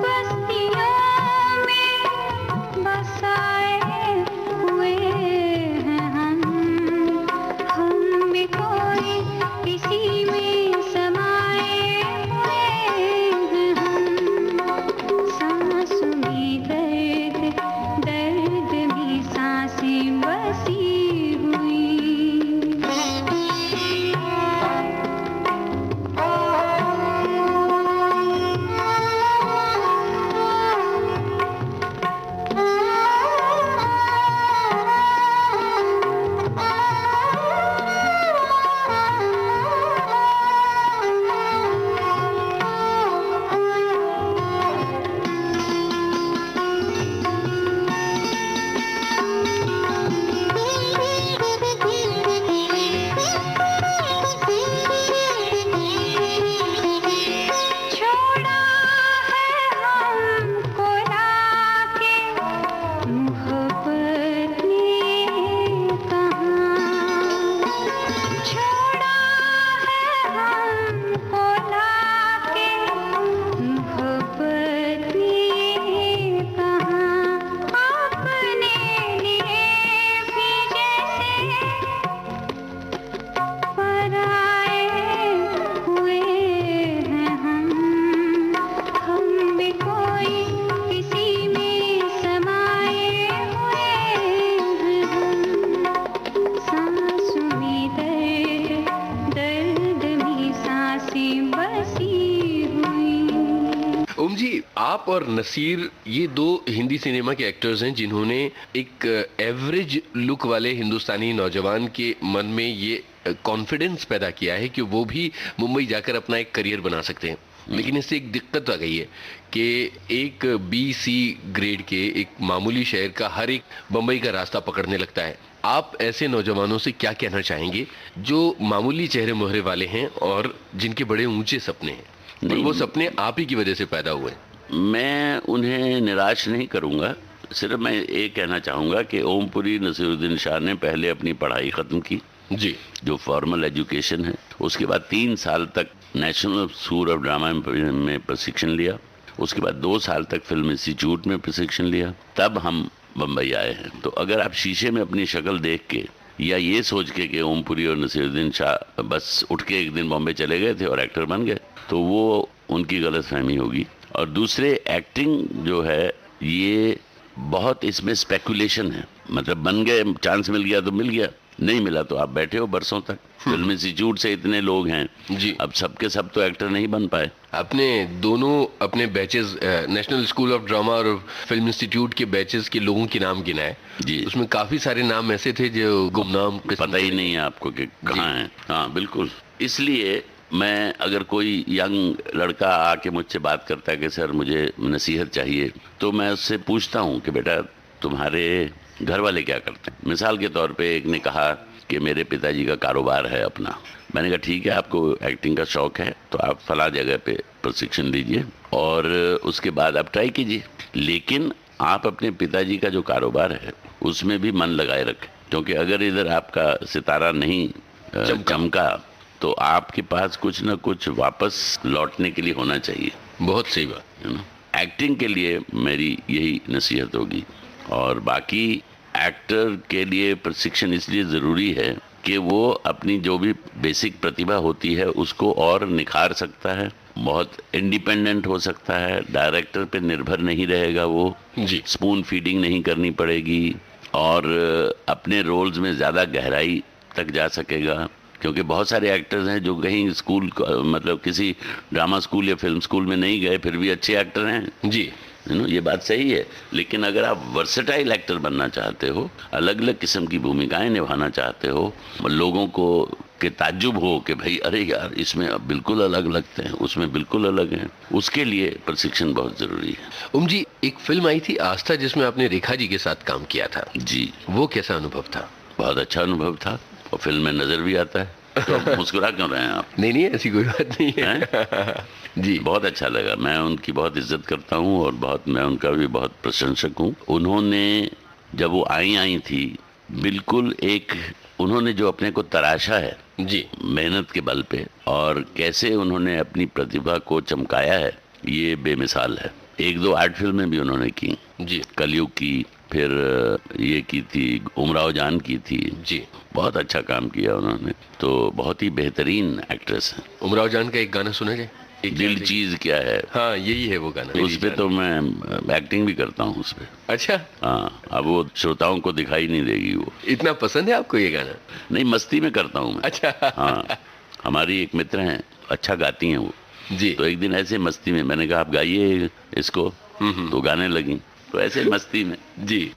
बस्तियों में बसाए हुए हैं हम में कोई किसी में समाए हुए हैं हम, सांसों में दर्द, दर्द में सांसें बसी हुई। छोड़ा है हमको लाके मोहब्बत ने कहाँ, छोड़ा है हमको लाके मोहब्बत ने कहाँ, अपने लिए भी जैसे पराए हुए हैं हम में कोई किसी में समाए हुए हैं हम, सांसों में दर्द, दर्द में सांसें बसी हुई। ओम जी, आप और नसीर ये दो हिंदी सिनेमा के एक्टर्स हैं जिन्होंने एक एवरेज लुक वाले हिंदुस्तानी नौजवान के मन में ये कॉन्फिडेंस पैदा किया है कि वो भी मुंबई जाकर अपना एक करियर बना सकते हैं। लेकिन इससे एक दिक्कत आ गई है कि एक BC ग्रेड के एक मामूली शहर का हर एक बम्बई का रास्ता पकड़ने लगता है। आप ऐसे नौजवानों से क्या कहना चाहेंगे जो मामूली चेहरे मोहरे वाले हैं और जिनके बड़े ऊंचे सपने हैं, और वो सपने आप ही की वजह से पैदा हुए? मैं उन्हें निराश नहीं करूंगा, सिर्फ मैं ये कहना चाहूँगा कि ओमपुरी नसीरुद्दीन शाह ने पहले अपनी पढ़ाई ख़त्म की जी, जो फॉर्मल एजुकेशन है, उसके बाद 3 साल तक नेशनल स्कूल ऑफ ड्रामा में प्रशिक्षण लिया, उसके बाद 2 साल तक फिल्म इंस्टीट्यूट में प्रशिक्षण लिया, तब हम बम्बई आए हैं। तो अगर आप शीशे में अपनी शक्ल देख के या ये सोच के कि ओमपुरी और नसीरुद्दीन शाह बस उठ के एक दिन बॉम्बे चले गए थे और एक्टर बन गए, तो वो उनकी गलतफहमी होगी। और दूसरे, एक्टिंग जो है ये बहुत, इसमें स्पेकुलेशन है, मतलब बन गए, चांस मिल गया तो मिल गया, नहीं मिला तो आप बैठे हो बरसों तक। फिल्म इंस्टीट्यूट से इतने लोग हैं जी, अब सबके सब तो एक्टर नहीं बन पाए। अपने दोनों अपने batches, national school of drama और फिल्म इंस्टीट्यूट के बैचेस के लोगों के नाम गिनाए जी, उसमें काफी सारे नाम ऐसे थे जो गुमनाम, पता ही नहीं है आपको कि कहाँ हैं। हाँ बिल्कुल, इसलिए मैं, अगर कोई यंग लड़का आके मुझसे बात करता है कि सर मुझे नसीहत चाहिए, तो मैं उससे पूछता हूँ कि बेटा तुम्हारे घर वाले क्या करते हैं। मिसाल के तौर पे एक ने कहा कि मेरे पिताजी का कारोबार है अपना। मैंने कहा ठीक है, आपको एक्टिंग का शौक है तो आप फला जगह पे प्रशिक्षण लीजिए और उसके बाद आप ट्राई कीजिए, लेकिन आप अपने पिताजी का जो कारोबार है उसमें भी मन लगाए रखें, क्योंकि अगर इधर आपका सितारा नहीं चमका तो आपके पास कुछ ना कुछ वापस लौटने के लिए होना चाहिए। बहुत सही बात है ना। एक्टिंग के लिए मेरी यही नसीहत होगी। और बाकी एक्टर के लिए प्रशिक्षण इसलिए ज़रूरी है कि वो अपनी जो भी बेसिक प्रतिभा होती है उसको और निखार सकता है, बहुत इंडिपेंडेंट हो सकता है, डायरेक्टर पे निर्भर नहीं रहेगा वो जी, स्पून फीडिंग नहीं करनी पड़ेगी और अपने रोल्स में ज़्यादा गहराई तक जा सकेगा। क्योंकि बहुत सारे एक्टर्स हैं जो कहीं स्कूल, मतलब किसी ड्रामा स्कूल या फिल्म स्कूल में नहीं गए, फिर भी अच्छे एक्टर हैं जी, ये बात सही है। लेकिन अगर आप वर्सेटाइल एक्टर बनना चाहते हो, अलग अलग किस्म की भूमिकाएं निभाना चाहते हो, लोगों को के ताज्जुब हो कि भाई अरे यार इसमें अब बिल्कुल अलग लगते हैं, उसमें बिल्कुल अलग हैं, उसके लिए प्रशिक्षण बहुत ज़रूरी है। जी, एक फिल्म आई थी आस्था जिसमें आपने रेखा जी के साथ काम किया था जी, वो कैसा अनुभव था? बहुत अच्छा अनुभव था और फिल्म में नज़र भी आता है। तो मुस्कुरा क्यों रहे हैं आप? नहीं, ऐसी कोई बात नहीं है। जी, बहुत अच्छा लगा, मैं उनकी बहुत इज्जत करता हूँ और मैं उनका भी बहुत प्रशंसक हूँ। उन्होंने जब वो आई थी, बिल्कुल उन्होंने जो अपने को तराशा है जी, मेहनत के बल पे, और कैसे उन्होंने अपनी प्रतिभा को चमकाया है, ये बेमिसाल है। 1-2 आर्ट फिल्में भी उन्होंने की जी, कलयुग की, फिर ये की थी उमराव जान की थी जी, बहुत अच्छा काम किया उन्होंने, तो बहुत ही बेहतरीन एक्ट्रेस है। उमराव जान का एक गाना सुना जाए? दिल चीज क्या है? हाँ, यही है वो गाना। उस पे तो मैं एक्टिंग भी करता हूँ उस पे। अच्छा, हाँ, अब वो श्रोताओं को दिखाई नहीं देगी। वो इतना पसंद है आपको ये गाना? नहीं, मस्ती में करता हूँ मैं। अच्छा, हाँ, हमारी एक मित्र हैं, अच्छा गाती हैं वो जी, तो एक दिन ऐसे मस्ती में मैंने कहा आप गाइए इसको, तो गाने लगी, तो ऐसे मस्ती में जी।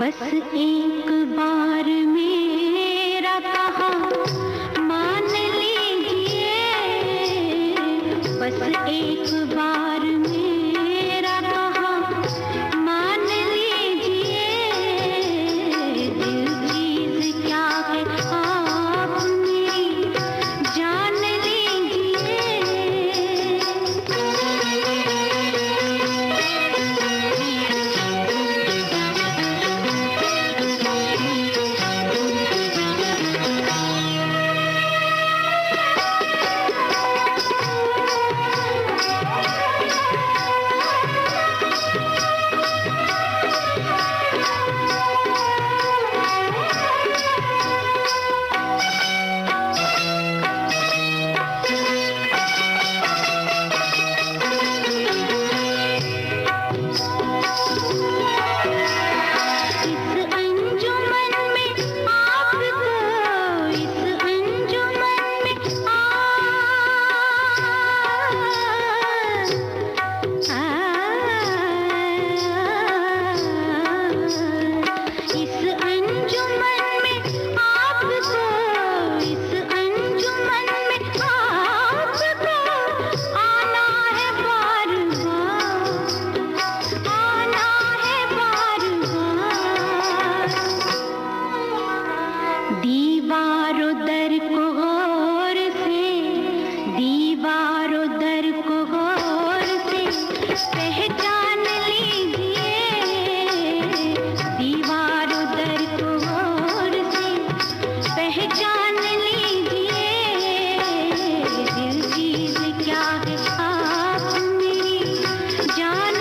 बस एक बार मेरा दीवारों दर को गौर से, दीवारों दर को गौर से पहचान लीजिए, दीवारों दर को गौर से पहचान लीजिए, दिल चीज क्या है आप मेरी जान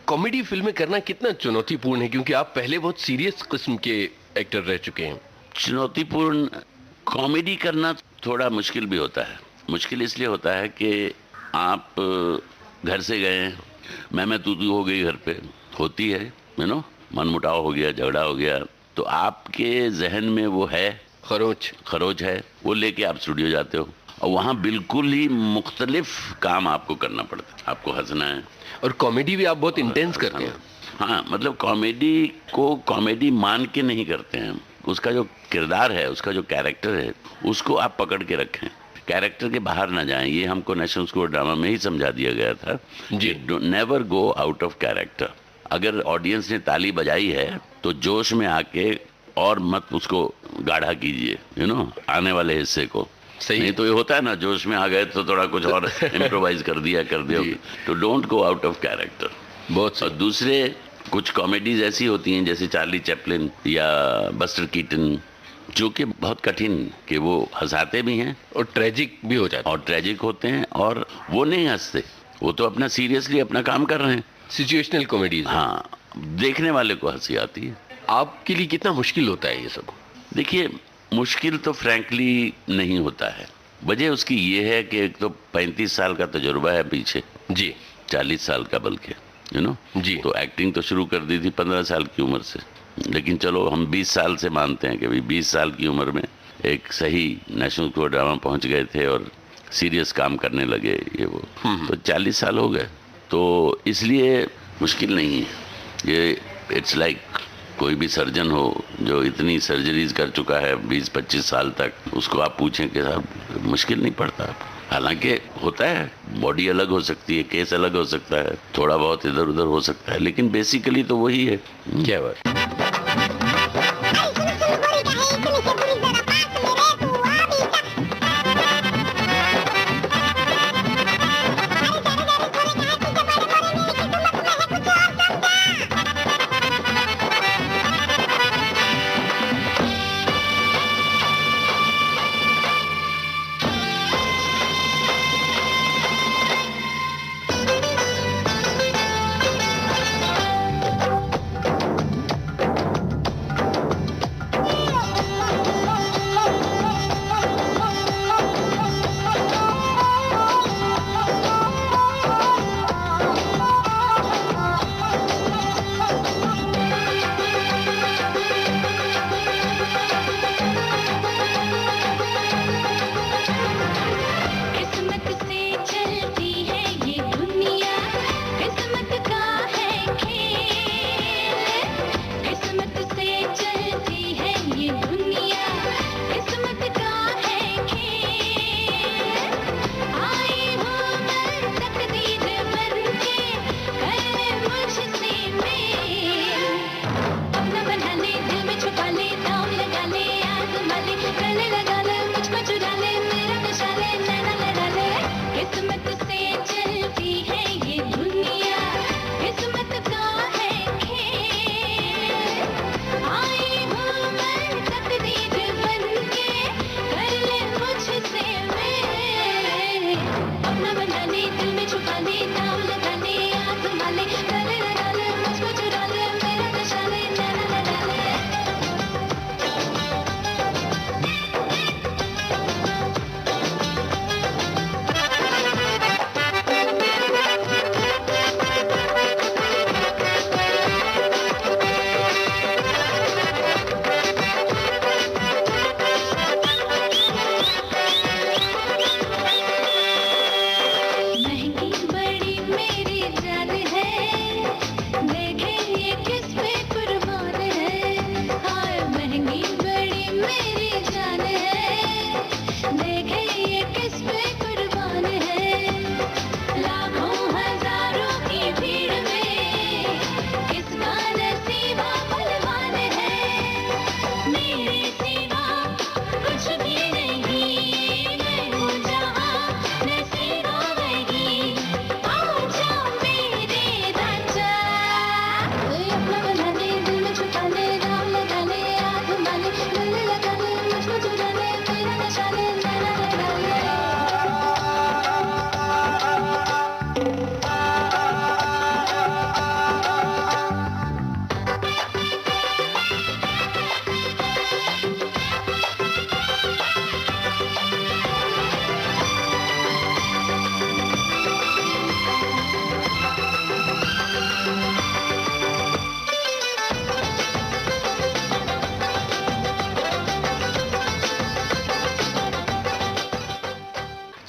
कॉमेडी फिल्में करना कितना चुनौतीपूर्ण है, क्योंकि आप पहले बहुत सीरियस किस्म के एक्टर रह चुके हैं। चुनौतीपूर्ण कॉमेडी करना थोड़ा मुश्किल भी होता है। मुश्किल इसलिए होता है कि आप घर से गए, मैं तू हो गई घर पे होती है, मनमुटाव हो गया, झगड़ा हो गया, तो आपके जहन में वो है खरोच है, वो लेके आप स्टूडियो जाते हो और वहाँ बिल्कुल ही मुख्तलिफ काम आपको करना पड़ता है। आपको हंसना है और कॉमेडी भी आप बहुत इंटेंस करते हैं। हाँ, मतलब कॉमेडी को कॉमेडी मान के नहीं करते हैं, उसका जो किरदार है, उसका जो कैरेक्टर है, उसको आप पकड़ के रखें, कैरेक्टर के बाहर ना जाएं। ये हमको नेशनल स्कूल ड्रामा में ही समझा दिया गया था जी, never go out of character. अगर ऑडियंस ने ताली बजाई है तो जोश में आके और मत उसको गाढ़ा कीजिए, आने वाले हिस्से को। सही नहीं तो ये होता है ना, जोश में आ गए तो थोड़ा कुछ और इम्प्रोवाइज कर दिया तो don't go out of character. बहुत। और दूसरे कुछ कॉमेडीज ऐसी होती हैं जैसे चार्ली चैपलिन या बस्टर कीटन, जो कि बहुत कठिन, कि वो हंसाते भी हैं और ट्रेजिक भी हो जाते हैं, और ट्रेजिक होते हैं, और वो नहीं हंसते, वो तो अपना सीरियसली अपना काम कर रहे हैं। Situational comedies. हाँ, देखने वाले को हंसी आती है। आपके लिए कितना मुश्किल होता है ये सब? देखिए, मुश्किल तो फ्रैंकली नहीं होता है। वजह उसकी ये है कि एक तो 35 साल का तजुर्बा है पीछे जी, 40 साल का बल्कि, यू नो जी। तो एक्टिंग तो शुरू कर दी थी 15 साल की उम्र से, लेकिन चलो हम 20 साल से मानते हैं कि भाई 20 साल की उम्र में एक सही नेशनल स्कूल ड्रामा पहुंच गए थे और सीरियस काम करने लगे, ये वो। तो 40 साल हो गए, तो इसलिए मुश्किल नहीं है ये। इट्स लाइक कोई भी सर्जन हो जो इतनी सर्जरीज कर चुका है 20-25 साल तक, उसको आप पूछें कि साहब मुश्किल नहीं पड़ता। हालांकि होता है, बॉडी अलग हो सकती है, केस अलग हो सकता है, थोड़ा बहुत इधर उधर हो सकता है, लेकिन बेसिकली तो वही है। क्या बात।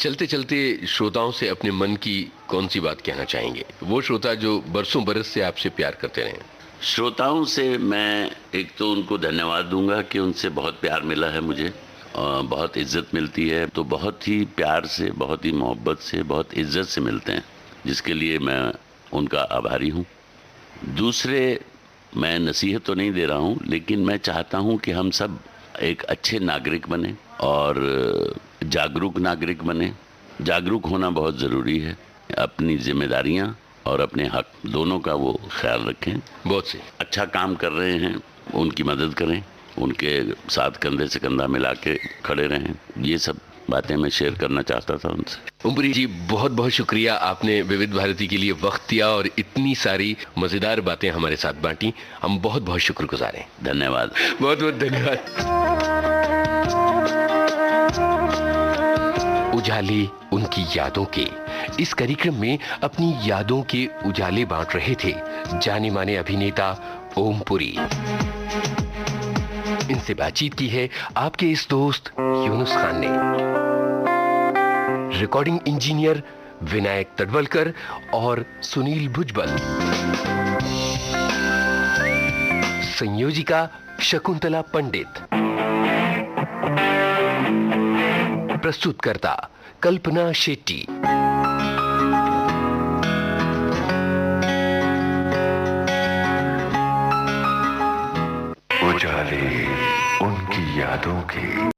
चलते चलते श्रोताओं से अपने मन की कौन सी बात कहना चाहेंगे, वो श्रोता जो बरसों बरस से आपसे प्यार करते रहे? श्रोताओं से मैं एक तो उनको धन्यवाद दूंगा कि उनसे बहुत प्यार मिला है मुझे, बहुत इज्जत मिलती है, तो बहुत ही प्यार से, बहुत ही मोहब्बत से, बहुत इज्जत से मिलते हैं, जिसके लिए मैं उनका आभारी हूँ। दूसरे, मैं नसीहत तो नहीं दे रहा हूँ, लेकिन मैं चाहता हूँ कि हम सब एक अच्छे नागरिक बने और जागरूक नागरिक बने। जागरूक होना बहुत ज़रूरी है, अपनी जिम्मेदारियां और अपने हक दोनों का वो ख्याल रखें। बहुत से अच्छा काम कर रहे हैं उनकी मदद करें, उनके साथ कंधे से कंधा मिला के खड़े रहें। ये सब बातें मैं शेयर करना चाहता था उनसे। ओमपुरी जी, बहुत बहुत शुक्रिया, आपने विविध भारती के लिए वक्त दिया और इतनी सारी मज़ेदार बातें हमारे साथ बांटी। हम बहुत बहुत शुक्रगुजार हैं। धन्यवाद, बहुत बहुत धन्यवाद। उजाले उनकी यादों के। इस कार्यक्रम में अपनी यादों के उजाले बांट रहे थे जाने माने अभिनेता ओम पुरी। इनसे बातचीत की है आपके इस दोस्त यूनुस खान ने। रिकॉर्डिंग इंजीनियर विनायक तडवलकर और सुनील भुजबल, संयोजिका शकुंतला पंडित, प्रस्तुतकर्ता कल्पना शेट्टी। उजाले उनकी यादों के।